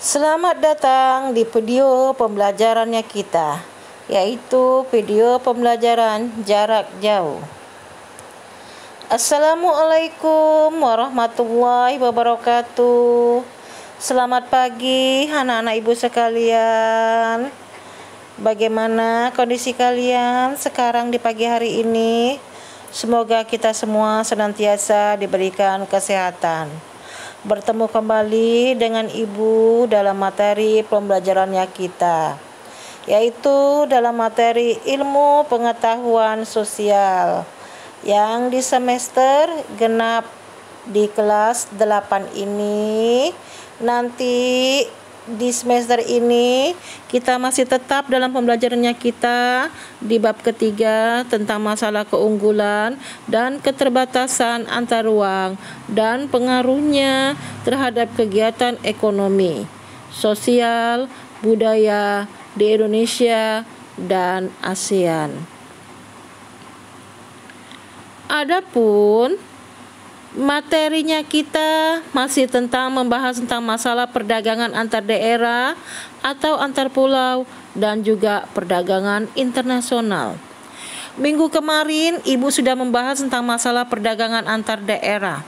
Selamat datang di video pembelajarannya kita, yaitu video pembelajaran jarak jauh. Assalamualaikum warahmatullahi wabarakatuh. Selamat pagi anak-anak ibu sekalian. Bagaimana kondisi kalian sekarang di pagi hari ini? Semoga kita semua senantiasa diberikan kesehatan. Bertemu kembali dengan Ibu dalam materi pembelajarannya kita, yaitu dalam materi ilmu pengetahuan sosial yang di semester genap di kelas 8 ini. Nanti di semester ini kita masih tetap dalam pembelajarannya kita di bab ketiga tentang masalah keunggulan dan keterbatasan antar ruang dan pengaruhnya terhadap kegiatan ekonomi, sosial, budaya di Indonesia dan ASEAN. Adapun materinya kita masih membahas tentang masalah perdagangan antar daerah atau antar pulau dan juga perdagangan internasional. Minggu kemarin Ibu sudah membahas tentang masalah perdagangan antar daerah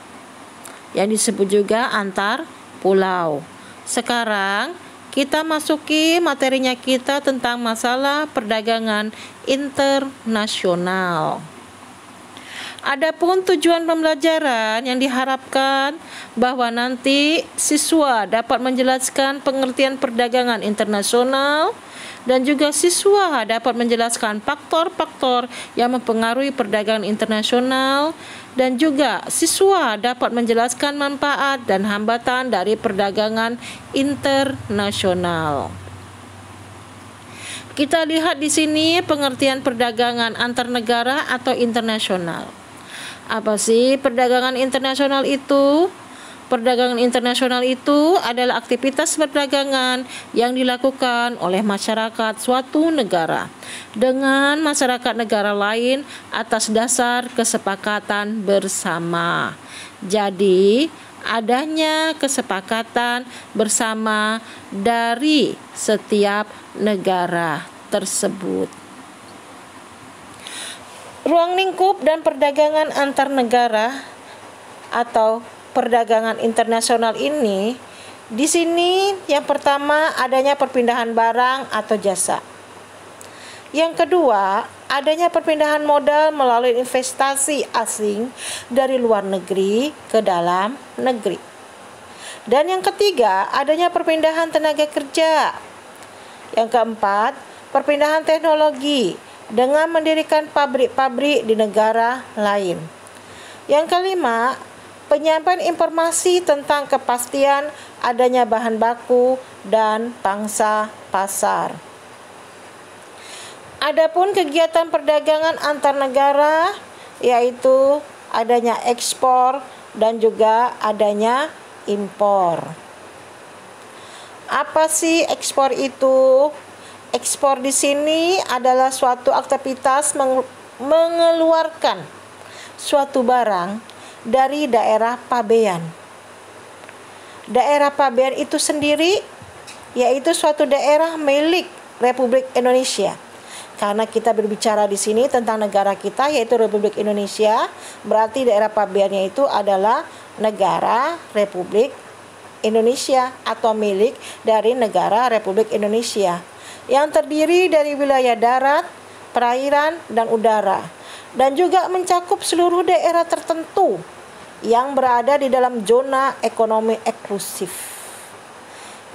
yang disebut juga antar pulau. Sekarang kita masuki materinya kita tentang masalah perdagangan internasional. Adapun tujuan pembelajaran yang diharapkan bahwa nanti siswa dapat menjelaskan pengertian perdagangan internasional dan juga siswa dapat menjelaskan faktor-faktor yang mempengaruhi perdagangan internasional dan juga siswa dapat menjelaskan manfaat dan hambatan dari perdagangan internasional. Kita lihat di sini pengertian perdagangan antar negara atau internasional. Apa sih perdagangan internasional itu? Perdagangan internasional itu adalah aktivitas perdagangan yang dilakukan oleh masyarakat suatu negara dengan masyarakat negara lain atas dasar kesepakatan bersama. Jadi, adanya kesepakatan bersama dari setiap negara tersebut. Ruang lingkup dan perdagangan antar negara atau perdagangan internasional ini, di sini yang pertama adanya perpindahan barang atau jasa. Yang kedua, adanya perpindahan modal melalui investasi asing dari luar negeri ke dalam negeri. Dan yang ketiga, adanya perpindahan tenaga kerja. Yang keempat, perpindahan teknologi dengan mendirikan pabrik-pabrik di negara lain. Yang kelima, penyampaian informasi tentang kepastian adanya bahan baku dan pangsa pasar. Adapun kegiatan perdagangan antar negara yaitu adanya ekspor dan juga adanya impor. Apa sih ekspor itu? Ekspor di sini adalah suatu aktivitas mengeluarkan suatu barang dari daerah pabean. Daerah pabean itu sendiri yaitu suatu daerah milik Republik Indonesia. Karena kita berbicara di sini tentang negara kita yaitu Republik Indonesia, berarti daerah pabeannya itu adalah negara Republik Indonesia atau milik dari negara Republik Indonesia, yang terdiri dari wilayah darat, perairan, dan udara, dan juga mencakup seluruh daerah tertentu yang berada di dalam zona ekonomi eksklusif.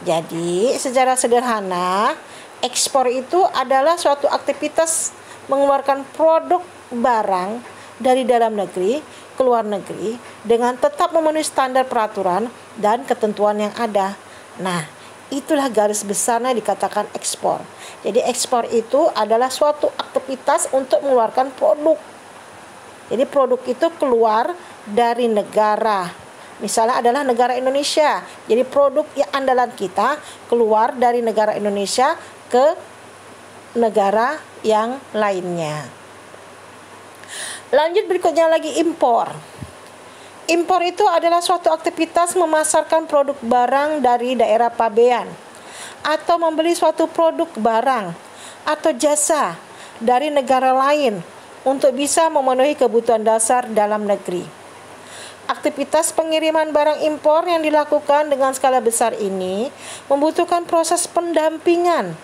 Jadi, secara sederhana, ekspor itu adalah suatu aktivitas mengeluarkan produk barang dari dalam negeri ke luar negeri dengan tetap memenuhi standar peraturan dan ketentuan yang ada. Nah, itulah garis besarnya dikatakan ekspor. Jadi ekspor itu adalah suatu aktivitas untuk mengeluarkan produk. Jadi produk itu keluar dari negara. Misalnya adalah negara Indonesia. Jadi produk yang andalan kita keluar dari negara Indonesia ke negara yang lainnya. Lanjut berikutnya lagi impor. Impor itu adalah suatu aktivitas memasarkan produk barang dari daerah pabean atau membeli suatu produk barang atau jasa dari negara lain untuk bisa memenuhi kebutuhan dasar dalam negeri. Aktivitas pengiriman barang impor yang dilakukan dengan skala besar ini membutuhkan proses pendampingan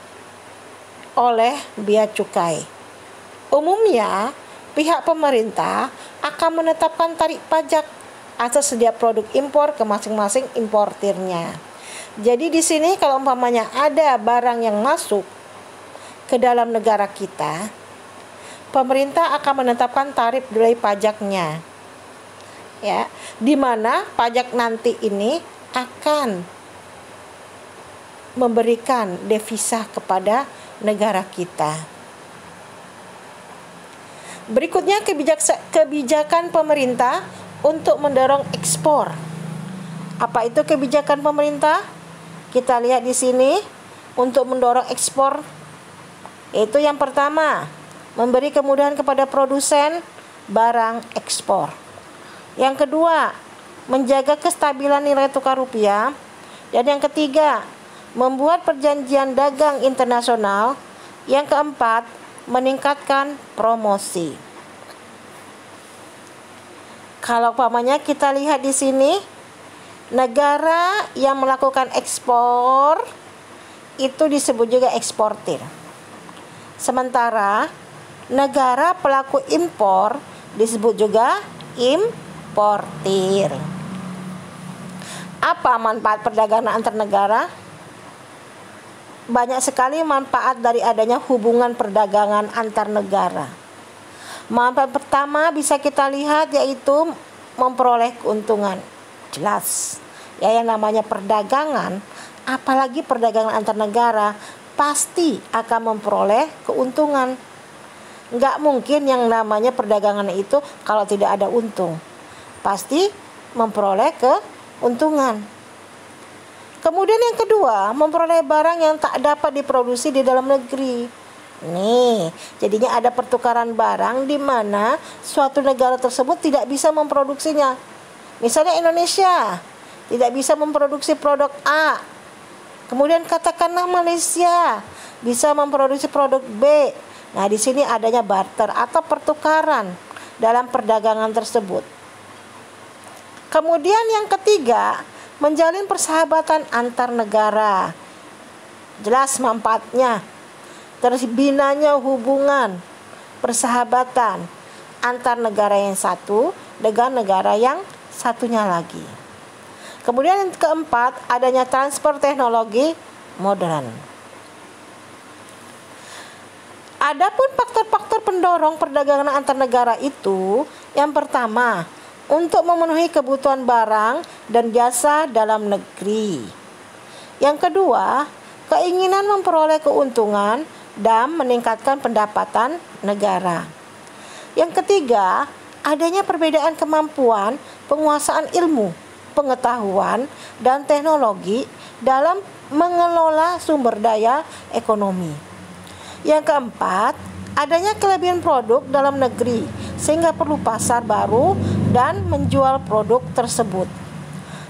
oleh bea cukai. Umumnya, pihak pemerintah akan menetapkan tarif pajak atas setiap produk impor ke masing-masing importirnya. Jadi di sini kalau umpamanya ada barang yang masuk ke dalam negara kita, pemerintah akan menetapkan tarif dari pajaknya. Ya, di mana pajak nanti ini akan memberikan devisa kepada negara kita. Berikutnya kebijakan pemerintah untuk mendorong ekspor. Apa itu kebijakan pemerintah? Kita lihat di sini untuk mendorong ekspor. Itu yang pertama, memberi kemudahan kepada produsen barang ekspor. Yang kedua, menjaga kestabilan nilai tukar rupiah. Dan yang ketiga, membuat perjanjian dagang internasional. Yang keempat, meningkatkan promosi. Kalau umpamanya kita lihat di sini, negara yang melakukan ekspor itu disebut juga eksportir. Sementara negara pelaku impor disebut juga importir. Apa manfaat perdagangan antar negara? Banyak sekali manfaat dari adanya hubungan perdagangan antar negara. Manfaat pertama bisa kita lihat yaitu memperoleh keuntungan. Jelas, ya, yang namanya perdagangan, apalagi perdagangan antar negara, pasti akan memperoleh keuntungan. Nggak mungkin yang namanya perdagangan itu kalau tidak ada untung. Pasti memperoleh keuntungan. Kemudian yang kedua, memperoleh barang yang tak dapat diproduksi di dalam negeri. Nih, jadinya ada pertukaran barang di mana suatu negara tersebut tidak bisa memproduksinya. Misalnya Indonesia tidak bisa memproduksi produk A. Kemudian katakanlah Malaysia bisa memproduksi produk B. Nah, di sini adanya barter atau pertukaran dalam perdagangan tersebut. Kemudian yang ketiga, menjalin persahabatan antar negara. Jelas manfaatnya. Terbinanya hubungan persahabatan antar negara yang satu dengan negara yang satunya lagi. Kemudian yang keempat, adanya transfer teknologi modern. Adapun faktor-faktor pendorong perdagangan antar negara itu, yang pertama, untuk memenuhi kebutuhan barang dan jasa dalam negeri. Yang kedua, keinginan memperoleh keuntungan dan meningkatkan pendapatan negara. Yang ketiga, adanya perbedaan kemampuan penguasaan ilmu, pengetahuan, dan teknologi dalam mengelola sumber daya ekonomi. Yang keempat, adanya kelebihan produk dalam negeri sehingga perlu pasar baru dan menjual produk tersebut.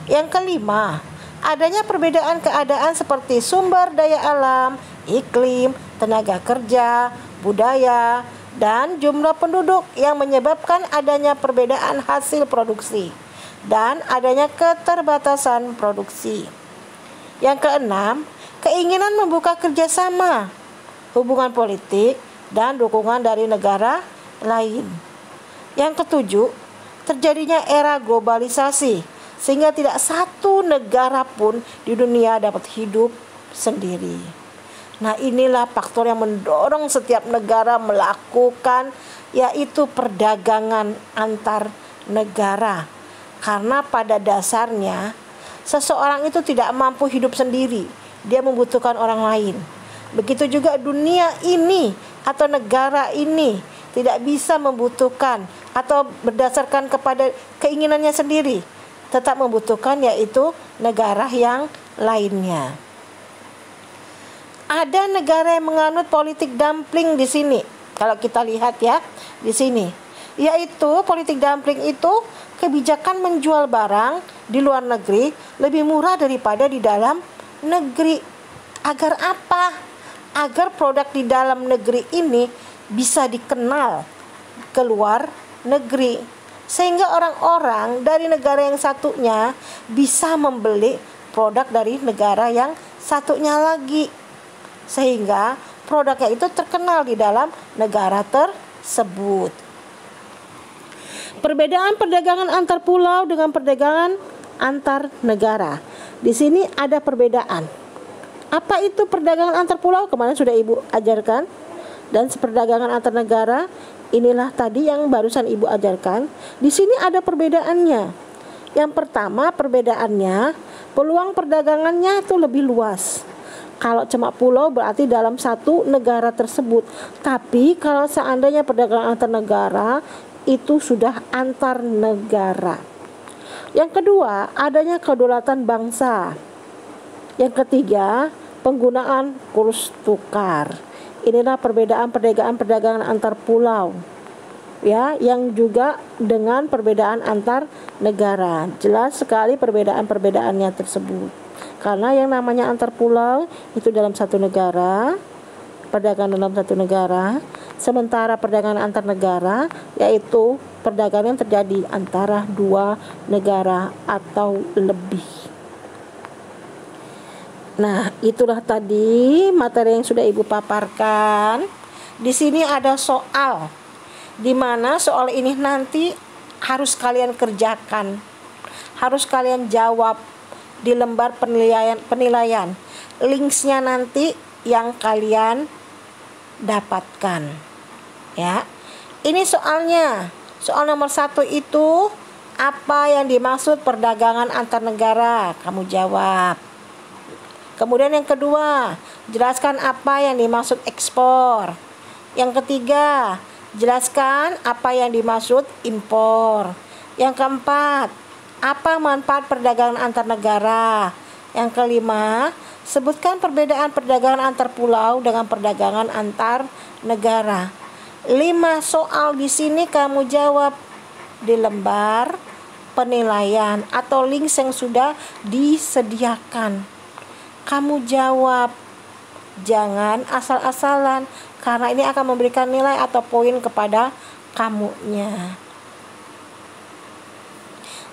Yang kelima, adanya perbedaan keadaan seperti sumber daya alam, iklim, tenaga kerja, budaya, dan jumlah penduduk yang menyebabkan adanya perbedaan hasil produksi dan adanya keterbatasan produksi. Yang keenam, keinginan membuka kerjasama, hubungan politik, dan dukungan dari negara lain. Yang ketujuh, terjadinya era globalisasi sehingga tidak satu negara pun di dunia dapat hidup sendiri. Nah, inilah faktor yang mendorong setiap negara melakukan yaitu perdagangan antar negara. Karena pada dasarnya seseorang itu tidak mampu hidup sendiri, dia membutuhkan orang lain. Begitu juga dunia ini atau negara ini tidak bisa membutuhkan atau berdasarkan kepada keinginannya sendiri, tetap membutuhkan yaitu negara yang lainnya. Ada negara yang menganut politik dumping di sini. Kalau kita lihat ya di sini, yaitu politik dumping itu kebijakan menjual barang di luar negeri lebih murah daripada di dalam negeri. Agar apa? Agar produk di dalam negeri ini bisa dikenal ke luar negeri, sehingga orang-orang dari negara yang satunya bisa membeli produk dari negara yang satunya lagi, sehingga produknya itu terkenal di dalam negara tersebut. Perbedaan perdagangan antar pulau dengan perdagangan antar negara. Di sini ada perbedaan. Apa itu perdagangan antar pulau? Kemarin sudah Ibu ajarkan. Dan perdagangan antar negara, inilah tadi yang barusan Ibu ajarkan. Di sini ada perbedaannya. Yang pertama, perbedaannya peluang perdagangannya itu lebih luas. Kalau cuma pulau berarti dalam satu negara tersebut. Tapi kalau seandainya perdagangan antar negara, itu sudah antar negara. Yang kedua, adanya kedaulatan bangsa. Yang ketiga, penggunaan kurs tukar. Inilah perbedaan perdagangan antar pulau, ya, yang juga dengan perbedaan antar negara. Jelas sekali perbedaan-perbedaannya tersebut. Karena yang namanya antar pulau itu dalam satu negara, perdagangan dalam satu negara, sementara perdagangan antar negara yaitu perdagangan yang terjadi antara dua negara atau lebih. Nah, itulah tadi materi yang sudah Ibu paparkan. Di sini ada soal, di mana soal ini nanti harus kalian kerjakan, harus kalian jawab di lembar penilaian. Linksnya nanti yang kalian dapatkan, ya. Ini soalnya, soal nomor 1 itu apa yang dimaksud perdagangan antar negara? Kamu jawab. Kemudian yang kedua, jelaskan apa yang dimaksud ekspor. Yang ketiga, jelaskan apa yang dimaksud impor. Yang keempat, apa manfaat perdagangan antar negara. Yang kelima, sebutkan perbedaan perdagangan antar pulau dengan perdagangan antar negara. 5 soal di sini kamu jawab di lembar penilaian atau link yang sudah disediakan. Kamu jawab, jangan asal-asalan, karena ini akan memberikan nilai atau poin kepada kamunya.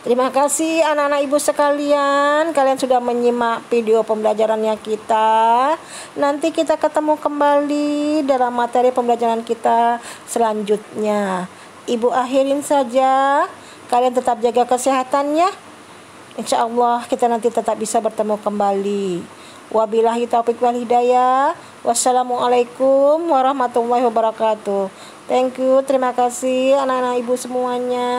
Terima kasih anak-anak Ibu sekalian, kalian sudah menyimak video pembelajarannya kita. Nanti kita ketemu kembali dalam materi pembelajaran kita selanjutnya. Ibu akhirin saja, kalian tetap jaga kesehatannya. Insya Allah kita nanti tetap bisa bertemu kembali. Wabillahi taufiq wal hidayah. Wassalamualaikum warahmatullahi wabarakatuh. Thank you, terima kasih anak-anak Ibu semuanya.